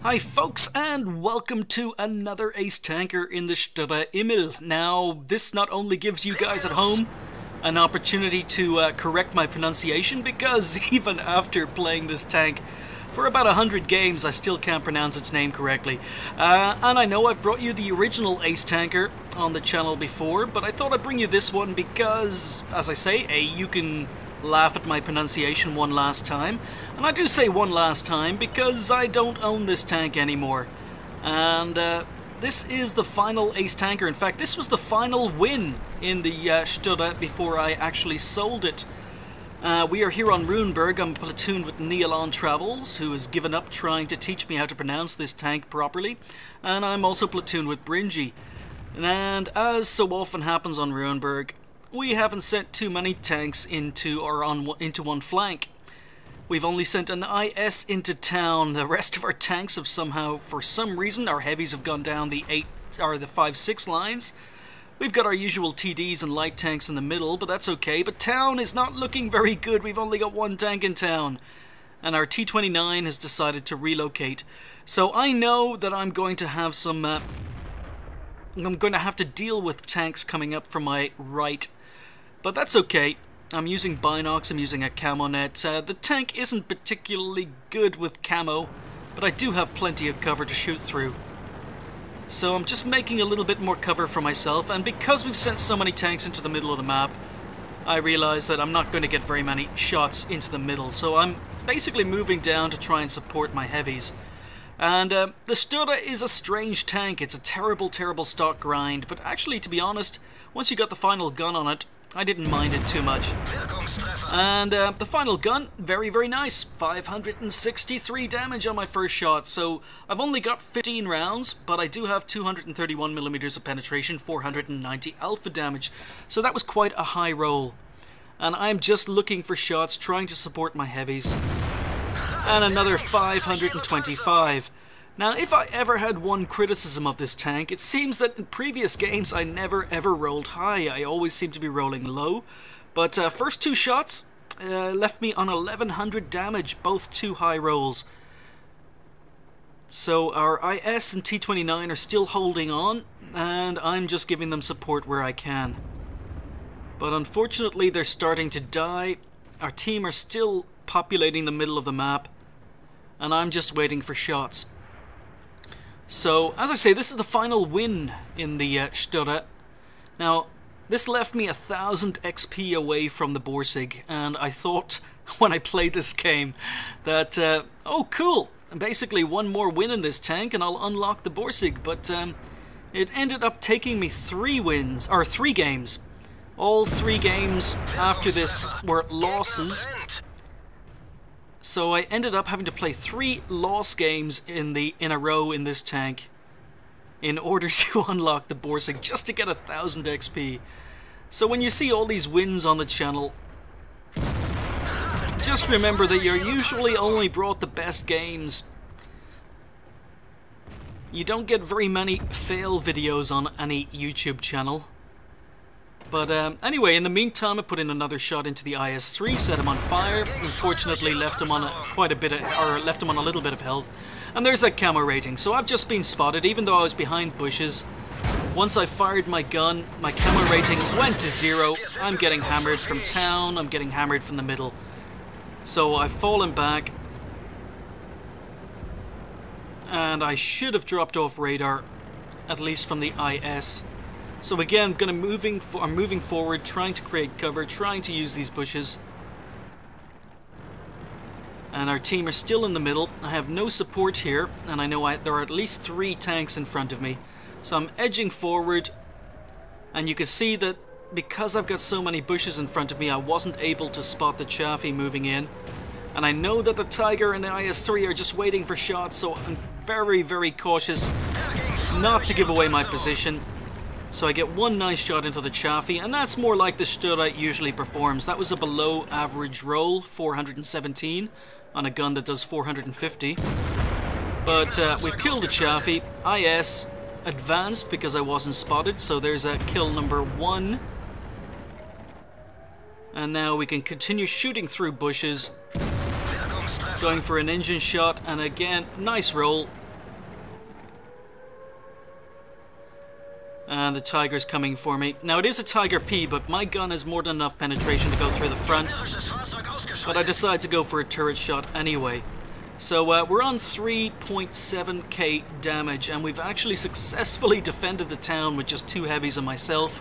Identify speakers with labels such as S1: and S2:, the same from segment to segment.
S1: Hi folks, and welcome to another ace tanker in the Sturer Emil. Now, this not only gives you guys at home an opportunity to correct my pronunciation, because even after playing this tank for about 100 games, I still can't pronounce its name correctly. And I know I've brought you the original ace tanker on the channel before, but I thought I'd bring you this one because, as I say, you can laugh at my pronunciation one last time. And I do say one last time because I don't own this tank anymore. And this is the final ace tanker. In fact, this was the final win in the Sturer before I actually sold it. We are here on Runeberg. I'm platooned with Neilon Travels, who has given up trying to teach me how to pronounce this tank properly. And I'm also platooned with Bringy. And as so often happens on Runeberg, we haven't sent too many tanks into one flank. We've only sent an IS into town. The rest of our tanks have somehow, for some reason, our heavies have gone down the 5-6 lines. We've got our usual TDs and light tanks in the middle, but that's okay. But town is not looking very good. We've only got one tank in town. And our T-29 has decided to relocate. So I know that I'm going to have some... I'm going to have to deal with tanks coming up from my right. But that's okay. I'm using binocs, I'm using a camo net. The tank isn't particularly good with camo, but I do have plenty of cover to shoot through. So I'm just making a little bit more cover for myself, and because we've sent so many tanks into the middle of the map, I realize that I'm not going to get very many shots into the middle, so I'm basically moving down to try and support my heavies. And the Sturer is a strange tank. It's a terrible, terrible stock grind, but actually, to be honest, once you got the final gun on it, I didn't mind it too much. And the final gun, very, very nice. 563 damage on my first shot. So I've only got 15 rounds, but I do have 231mm of penetration, 490 alpha damage. So that was quite a high roll. And I'm just looking for shots, trying to support my heavies. And another 525. Now, if I ever had one criticism of this tank, it seems that in previous games I never ever rolled high. I always seem to be rolling low. But first two shots left me on 1100 damage, both two high rolls. So our IS and T-29 are still holding on, and I'm just giving them support where I can. But unfortunately they're starting to die. Our team are still populating the middle of the map, and I'm just waiting for shots. So, as I say, this is the final win in the Sturer. Now, this left me 1000 XP away from the borsig, and I thought, when I played this game, that, oh cool, basically one more win in this tank and I'll unlock the borsig, but it ended up taking me 3 games. All 3 games after this were losses. So I ended up having to play 3 loss games in a row in this tank in order to unlock the borsig, just to get 1000 XP. So when you see all these wins on the channel, just remember that you're usually only brought the best games. You don't get very many fail videos on any YouTube channel. But anyway, in the meantime, I put in another shot into the IS-3, set him on fire. Unfortunately, left him on left him on a little bit of health. And there's that camo rating. So I've just been spotted, even though I was behind bushes. Once I fired my gun, my camo rating went to 0. I'm getting hammered from town. I'm getting hammered from the middle. So I've fallen back, and I should have dropped off radar, at least from the IS. So again, I'm moving forward, trying to create cover, trying to use these bushes. And our team are still in the middle. I have no support here, and I know there are at least 3 tanks in front of me. So I'm edging forward, and you can see that because I've got so many bushes in front of me, I wasn't able to spot the Chaffee moving in. And I know that the Tiger and the IS-3 are just waiting for shots, so I'm very, very cautious not to give away my position. So I get one nice shot into the Chaffee, and that's more like the Sturer usually performs. That was a below average roll, 417, on a gun that does 450. But we've killed the Chaffee. IS advanced because I wasn't spotted, so there's a kill number 1. And now we can continue shooting through bushes. Going for an engine shot, and again, nice roll. And the Tiger's coming for me. Now, it is a Tiger P, but my gun has more than enough penetration to go through the front. But I decide to go for a turret shot anyway. So we're on 3.7k damage, and we've actually successfully defended the town with just 2 heavies and myself.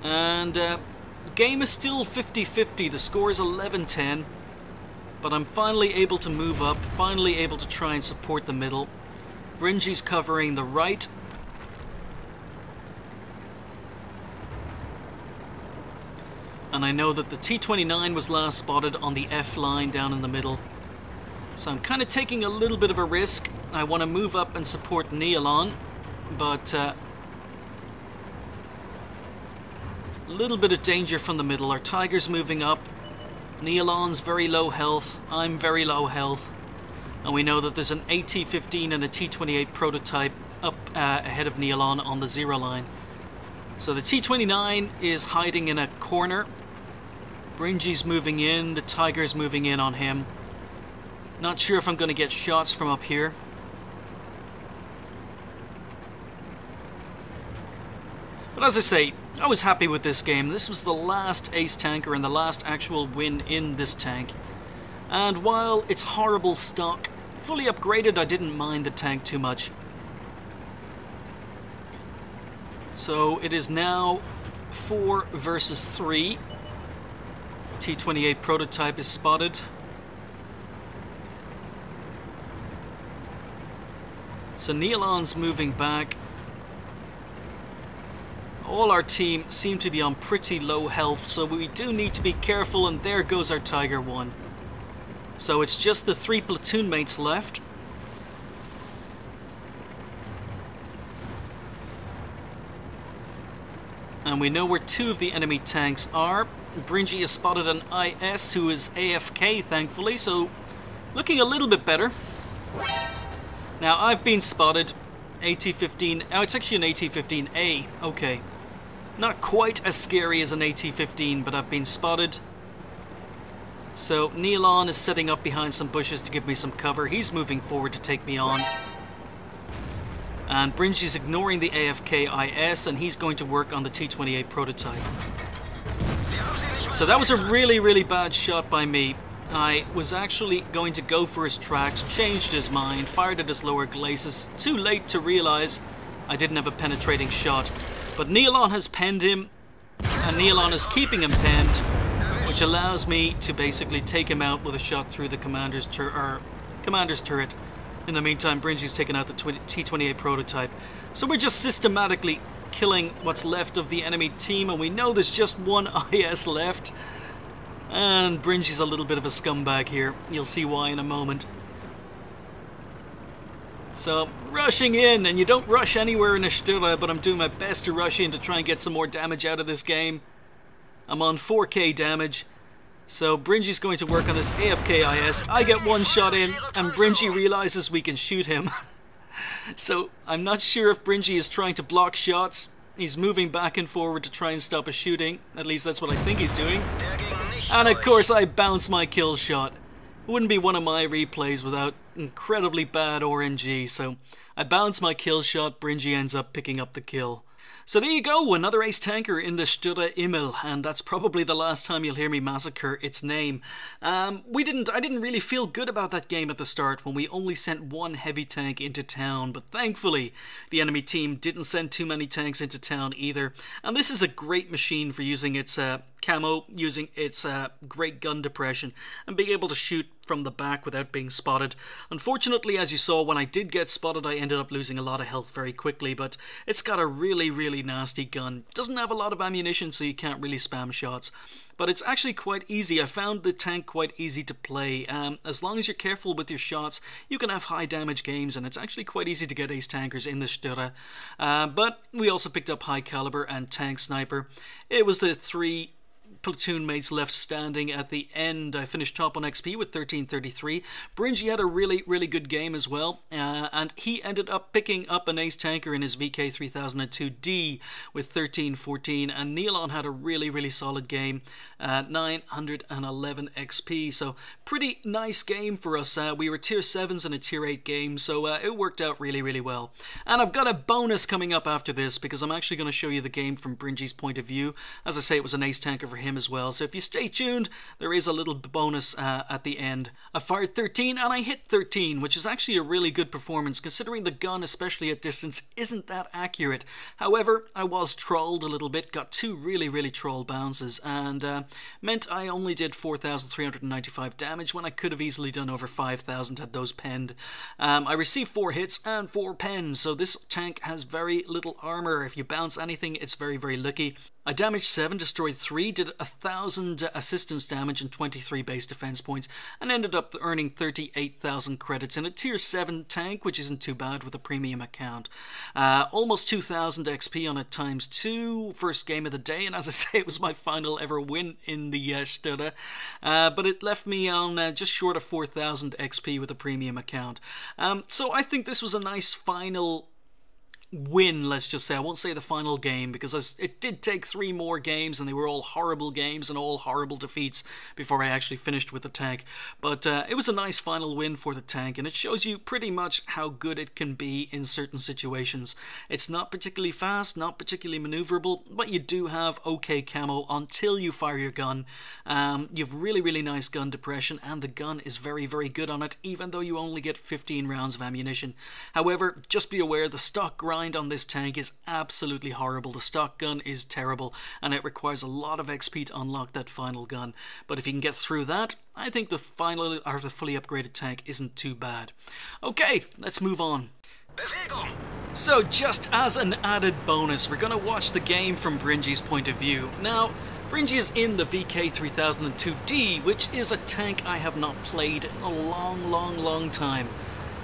S1: And the game is still 50-50. The score is 11-10. But I'm finally able to move up, finally able to try and support the middle. Bringy's covering the right. And I know that the T-29 was last spotted on the F line down in the middle. So I'm kind of taking a little bit of a risk. I want to move up and support Nealon, but a little bit of danger from the middle. Our Tiger's moving up. Nealon's very low health. I'm very low health. And we know that there's an AT-15 and a T-28 prototype up ahead of Nealon on the 0 line. So the T-29 is hiding in a corner. Bringy's moving in, the Tiger's moving in on him. Not sure if I'm going to get shots from up here. But as I say, I was happy with this game. This was the last ace tanker and the last actual win in this tank. And while it's horrible stock, fully upgraded, I didn't mind the tank too much. So it is now 4 versus 3. T-28 prototype is spotted. So Nealon's moving back. All our team seem to be on pretty low health, so we do need to be careful, and there goes our Tiger 1. So it's just the 3 platoon mates left. And we know where 2 of the enemy tanks are. Bringy has spotted an IS who is AFK, thankfully, so looking a little bit better. Now, I've been spotted. AT-15... Oh, it's actually an AT-15A. Okay. Not quite as scary as an AT-15, but I've been spotted. So, Nealon is setting up behind some bushes to give me some cover. He's moving forward to take me on. And Bringy's ignoring the AFK IS, and he's going to work on the T-28 prototype. So that was a really, really bad shot by me. I was actually going to go for his tracks, changed his mind, fired at his lower glacis. Too late to realize I didn't have a penetrating shot. But Nealon has penned him, and Nealon is keeping him penned, which allows me to basically take him out with a shot through the commander's turret. In the meantime, Bringy's taken out the T-28 prototype. So we're just systematically killing what's left of the enemy team, and we know there's just 1 IS left. And Bringy's a little bit of a scumbag here. You'll see why in a moment. So, rushing in, and you don't rush anywhere in a Sturer, but I'm doing my best to rush in to try and get some more damage out of this game. I'm on 4k damage. So Bringy's going to work on this AFK IS. I get 1 shot in, and Bringy realizes we can shoot him. So I'm not sure if Bringy is trying to block shots. He's moving back and forward to try and stop a shooting. At least that's what I think he's doing. And of course I bounce my kill shot. It wouldn't be one of my replays without incredibly bad RNG. So I bounce my kill shot, Bringy ends up picking up the kill. So there you go, another ace tanker in the Sturer Emil, and that's probably the last time you'll hear me massacre its name. I didn't really feel good about that game at the start when we only sent 1 heavy tank into town, but thankfully the enemy team didn't send too many tanks into town either. And this is a great machine for using its camo, using its great gun depression, and being able to shoot from the back without being spotted. Unfortunately, as you saw, when I did get spotted, I ended up losing a lot of health very quickly, but it's got a really, really nasty gun. Doesn't have a lot of ammunition, so you can't really spam shots. But it's actually quite easy. I found the tank quite easy to play. As long as you're careful with your shots, you can have high damage games, and it's actually quite easy to get ace tankers in the Sturer. But we also picked up high caliber and tank sniper. It was the 3 platoon mates left standing at the end. I finished top on XP with 1333. Bringy had a really good game as well, and he ended up picking up an ace tanker in his VK3002D with 1314, and Neilon had a really solid game, 911 XP. So pretty nice game for us. We were tier 7s in a tier 8 game, so it worked out really well. And I've got a bonus coming up after this, because I'm actually going to show you the game from Bringy's point of view. As I say, it was an ace tanker for him as well, so if you stay tuned, there is a little bonus at the end. I fired 13 and I hit 13, which is actually a really good performance considering the gun, especially at distance, isn't that accurate. However, I was trolled a little bit, got two really troll bounces, and meant I only did 4,395 damage when I could have easily done over 5,000 had those penned. I received 4 hits and 4 pens, so this tank has very little armor. If you bounce anything, it's very lucky. I damaged 7, destroyed 3, did 1,000 assistance damage and 23 base defense points, and ended up earning 38,000 credits in a tier 7 tank, which isn't too bad with a premium account. Almost 2,000 XP on it ×2, first game of the day, and as I say, it was my final ever win in the Sturer, but it left me on just short of 4,000 XP with a premium account. So I think this was a nice final win, let's just say. I won't say the final game, because it did take 3 more games and they were all horrible games and all horrible defeats before I actually finished with the tank. But it was a nice final win for the tank, and it shows you pretty much how good it can be in certain situations. It's not particularly fast, not particularly maneuverable, but you do have okay camo until you fire your gun. You have really nice gun depression, and the gun is very good on it, even though you only get 15 rounds of ammunition. However, just be aware, the stock grind on this tank is absolutely horrible. The stock gun is terrible, and it requires a lot of XP to unlock that final gun. But if you can get through that, I think the final, or the fully upgraded tank isn't too bad. Okay, let's move on. So just as an added bonus, we're going to watch the game from Bringy's point of view. Now, Bringy is in the VK3002D, which is a tank I have not played in a long time.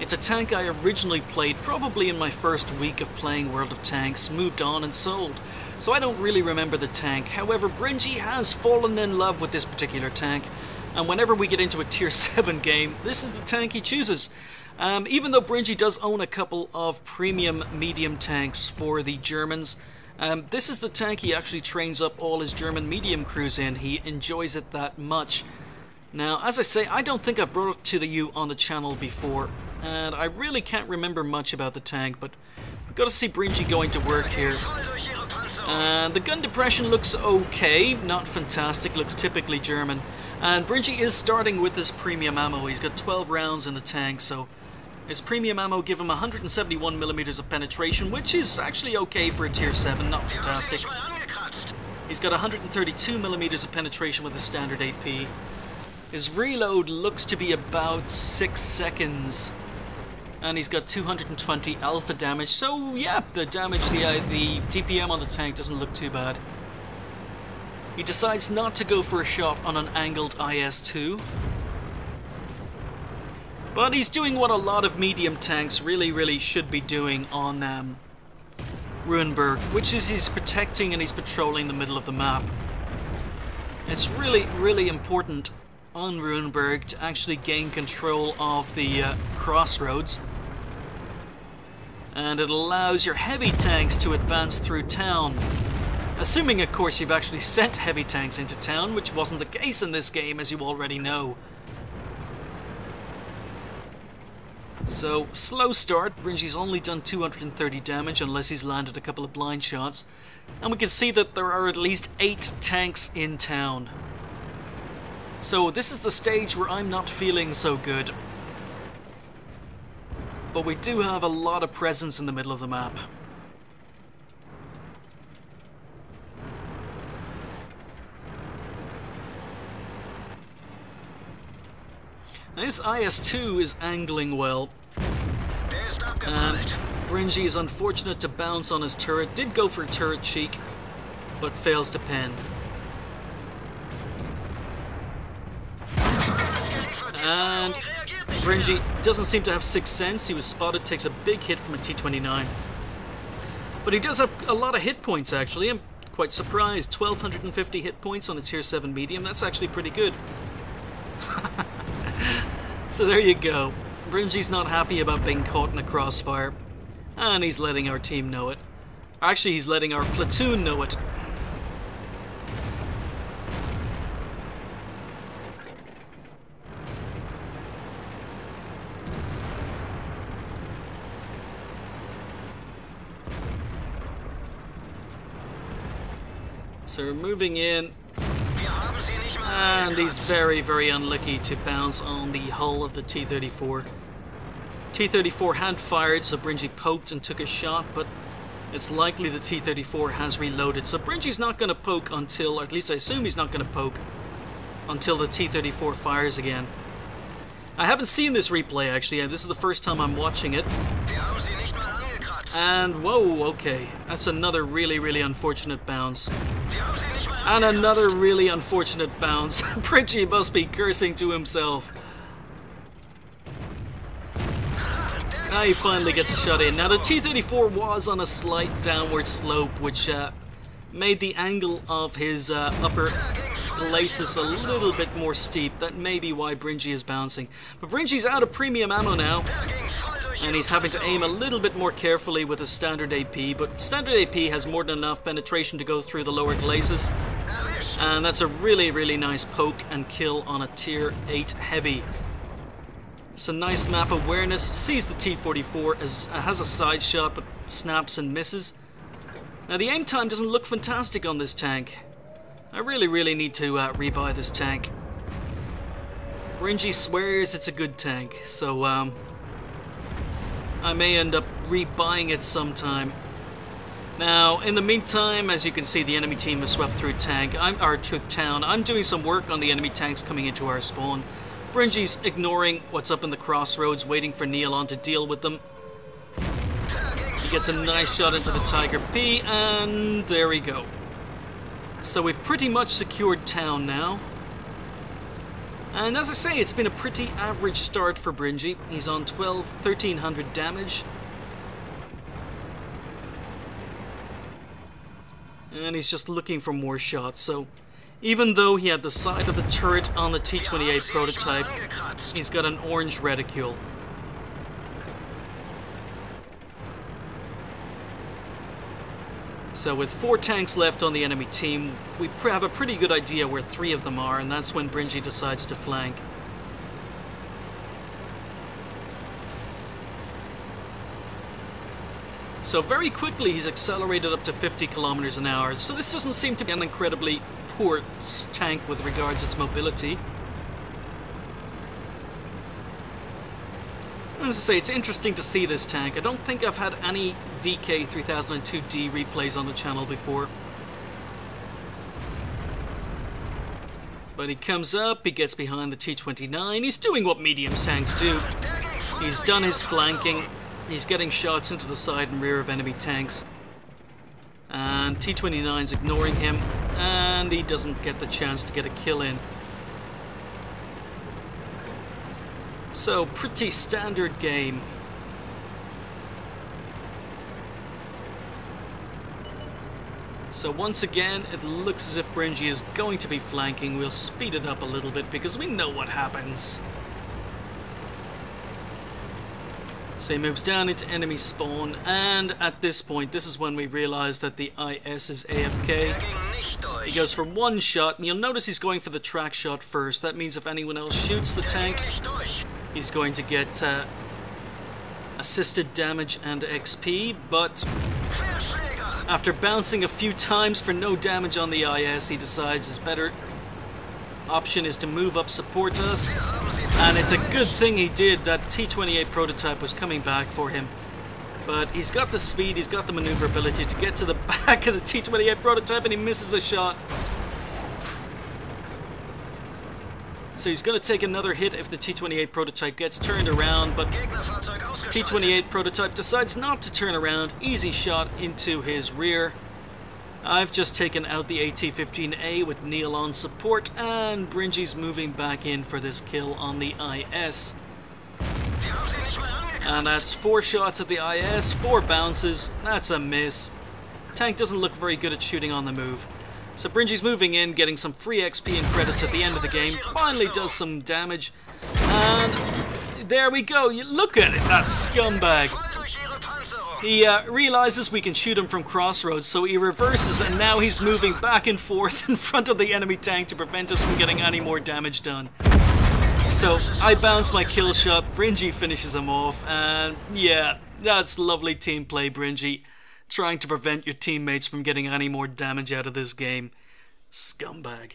S1: It's a tank I originally played probably in my first week of playing World of Tanks, moved on and sold, so I don't really remember the tank. However, Bringy has fallen in love with this particular tank, and whenever we get into a tier 7 game, this is the tank he chooses. Even though Bringy does own a couple of premium medium tanks for the Germans, this is the tank he actually trains up all his German medium crews in. He enjoys it that much. Now, as I say, I don't think I've brought it to you on the channel before, and I really can't remember much about the tank, but we've got to see Bringy going to work here. And the gun depression looks okay, not fantastic, looks typically German. And Bringy is starting with this premium ammo. He's got 12 rounds in the tank, so his premium ammo give him 171mm of penetration, which is actually okay for a tier 7, not fantastic. He's got 132mm of penetration with his standard AP. His reload looks to be about 6 seconds, and he's got 220 alpha damage, so yeah, the damage, the DPM on the tank doesn't look too bad. He decides not to go for a shot on an angled IS-2, but he's doing what a lot of medium tanks really should be doing on Ruinberg, which is he's protecting and he's patrolling the middle of the map. It's really important on Ruinberg to actually gain control of the crossroads, and it allows your heavy tanks to advance through town, assuming of course you've actually sent heavy tanks into town, which wasn't the case in this game, as you already know. So, slow start. Bringy's only done 230 damage unless he's landed a couple of blind shots, and we can see that there are at least 8 tanks in town. So this is the stage where I'm not feeling so good. But we do have a lot of presence in the middle of the map. This IS-2 is angling well. And Bringy is unfortunate to bounce on his turret. Did go for turret cheek, but fails to pen. And Bringy doesn't seem to have sixth sense. He was spotted, takes a big hit from a T-29. But he does have a lot of hit points actually, and quite surprised. 1250 hit points on a tier 7 medium. That's actually pretty good. So there you go. Bringy's not happy about being caught in a crossfire. And he's letting our team know it. Actually, he's letting our platoon know it. So we're moving in. And he's very, very unlucky to bounce on the hull of the T-34. T-34 had fired, so Bringy poked and took a shot, but it's likely the T-34 has reloaded. So Bringy's not going to poke until, or at least I assume he's not going to poke, until the T-34 fires again. I haven't seen this replay, actually. This is the first time I'm watching it. And, whoa, okay. That's another really, really unfortunate bounce. And another really unfortunate bounce. Bringy must be cursing to himself. Now he finally gets a shot in. Now the T-34 was on a slight downward slope, which made the angle of his upper glacis a little bit more steep. That may be why Bringy is bouncing. But Bringy's out of premium ammo now. And he's having to aim a little bit more carefully with a standard AP, but standard AP has more than enough penetration to go through the lower glacis. And that's a really, really nice poke and kill on a tier 8 heavy. It's a nice map awareness, sees the T-44, has a side shot, but snaps and misses. Now the aim time doesn't look fantastic on this tank. I really, really need to rebuy this tank. Bringy swears it's a good tank, so I may end up rebuying it sometime. Now, in the meantime, as you can see, the enemy team has swept through town. I'm doing some work on the enemy tanks coming into our spawn. Bringy's ignoring what's up in the crossroads, waiting for Neilon to deal with them. He gets a nice shot into the Tiger P, and there we go. So we've pretty much secured town now. And as I say, it's been a pretty average start for Bringy. He's on 1300 damage. And he's just looking for more shots, so even though he had the side of the turret on the T-28 prototype, he's got an orange reticule. So with 4 tanks left on the enemy team, we have a pretty good idea where 3 of them are, and that's when Bringy decides to flank. So very quickly he's accelerated up to 50 kilometers an hour, so this doesn't seem to be an incredibly poor tank with regards to its mobility. As I say, it's interesting to see this tank. I don't think I've had any VK3002D replays on the channel before. But he comes up, he gets behind the T-29, he's doing what medium tanks do. He's done his flanking, he's getting shots into the side and rear of enemy tanks. And T-29's ignoring him, and he doesn't get the chance to get a kill in. So, pretty standard game. So once again, it looks as if Bringy is going to be flanking. We'll speed it up a little bit because we know what happens. So he moves down into enemy spawn, and at this point, this is when we realize that the IS is AFK. He goes for 1 shot, and you'll notice he's going for the track shot first. That means if anyone else shoots the tank, he's going to get assisted damage and XP, but after bouncing a few times for no damage on the IS, he decides his better option is to move up, support us, and it's a good thing he did. That T-28 prototype was coming back for him, but he's got the speed, he's got the maneuverability to get to the back of the T-28 prototype, and he misses a shot. So he's going to take another hit if the T-28 prototype gets turned around, but T-28 prototype decides not to turn around. Easy shot into his rear. I've just taken out the AT-15A with Neil on support, and Bringy's moving back in for this kill on the IS. And that's 4 shots at the IS, 4 bounces. That's a miss. Tank doesn't look very good at shooting on the move. So Bringy's moving in, getting some free XP and credits at the end of the game. Finally does some damage. And there we go. You look at it, that scumbag. He realizes we can shoot him from crossroads, so he reverses, and now he's moving back and forth in front of the enemy tank to prevent us from getting any more damage done. So I bounce my kill shot, Bringy finishes him off, and yeah, that's lovely team play, Bringy. Trying to prevent your teammates from getting any more damage out of this game. Scumbag.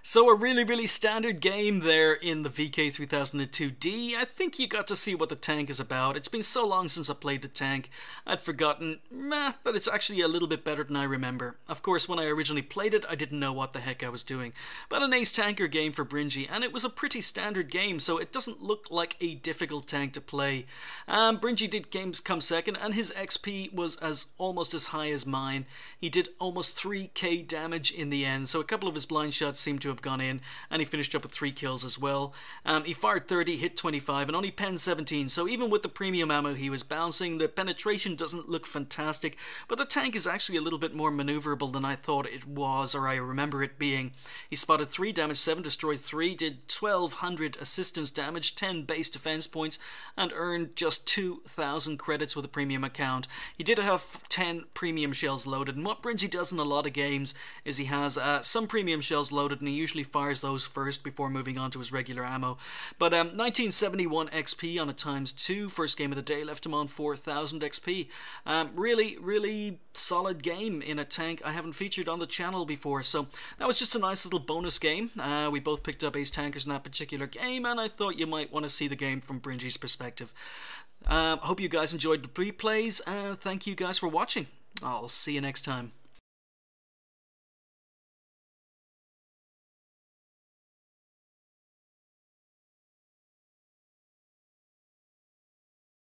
S1: So a really standard game there in the VK3002D. I think you got to see what the tank is about. It's been so long since I played the tank, I'd forgotten that it's actually a little bit better than I remember. Of course, when I originally played it, I didn't know what the heck I was doing. But an ace tanker game for Bringy, and it was a pretty standard game, so it doesn't look like a difficult tank to play. Bringy did come second, and his XP was almost as high as mine. He did almost 3k damage in the end, so a couple of his blind shots seem to have gone in, and he finished up with 3 kills as well. He fired 30, hit 25, and only penned 17, so even with the premium ammo he was bouncing, the penetration doesn't look fantastic, but the tank is actually a little bit more maneuverable than I thought it was, or I remember it being. He spotted 3 damage, 7 destroyed 3, did 1200 assistance damage, 10 base defense points, and earned just 2000 credits with a premium account. He did have 10 premium shells loaded, and what Bringy does in a lot of games is he has some premium shells loaded, and he usually fires those first before moving on to his regular ammo. But 1971 XP on a ×2, first game of the day, left him on 4000 XP. Really solid game in a tank I haven't featured on the channel before, so that was just a nice little bonus game. We both picked up ace tankers in that particular game, and I thought you might want to see the game from Bringy's perspective. Hope you guys enjoyed the replays, and thank you guys for watching. I'll see you next time.